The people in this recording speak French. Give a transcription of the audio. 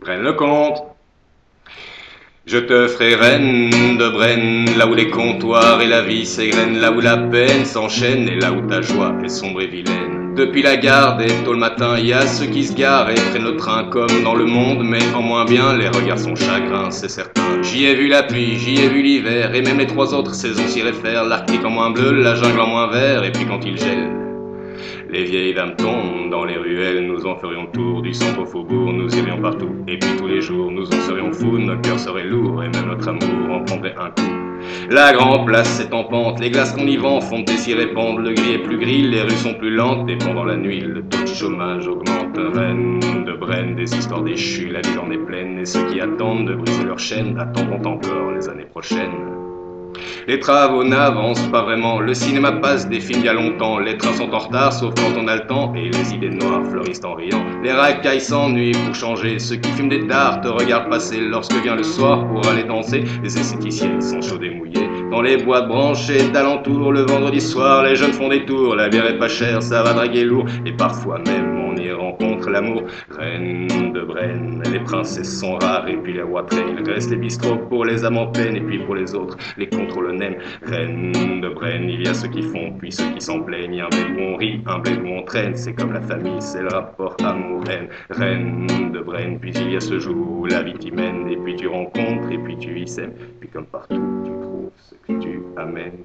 Prenne le compte. Je te ferai reine de Brenne, là où les comptoirs et la vie s'égrènent, là où la peine s'enchaîne et là où ta joie est sombre et vilaine. Depuis la gare, dès tôt le matin, y a ceux qui se garent et prennent le train comme dans le monde, mais en moins bien, les regards sont chagrins, c'est certain. J'y ai vu la pluie, j'y ai vu l'hiver, et même les trois autres saisons s'y réfèrent, l'Arctique en moins bleu, la jungle en moins vert, et puis quand il gèle, les vieilles dames tombent dans les ruelles, nous en ferions le tour du centre au faubourg, nous irions partout, et puis tous les jours, nous en serions fous, notre cœur serait lourd, et même notre amour en prendrait un coup. La grande place est en pente, les glaces qu'on y vend font et s'y répandent, le gris est plus gris, les rues sont plus lentes, et pendant la nuit, le taux de chômage augmente. Reine de Brenne, des histoires déchues, la ville en est pleine, et ceux qui attendent de briser leur chaîne attendront encore les années prochaines. Les travaux n'avancent pas vraiment, le cinéma passe des films il y a longtemps, les trains sont en retard sauf quand on a le temps, et les idées noires fleurissent en riant. Les racailles s'ennuient pour changer, ceux qui fument des dards te regardent passer lorsque vient le soir pour aller danser, les esthéticiennes sont chaudes et mouillées. Dans les boîtes branchées d'alentour, le vendredi soir, les jeunes font des tours, la bière est pas chère, ça va draguer lourd, et parfois même on y rencontre l'amour. Reine de Brenne, les princesses sont rares, et puis les rois traînent, il reste les bistrots pour les âmes en peine, et puis pour les autres, les contrôles n'aiment. Reine de Brenne, il y a ceux qui font, puis ceux qui s'en plaignent, un bled où on rit, un bled où on traîne, c'est comme la famille, c'est le rapport amour-haine. Reine de Brenne, puis il y a ce jour où la vie t'y mène, et puis tu rencontres, et puis tu y sèmes, puis comme partout, tu trouves ce que tu amènes.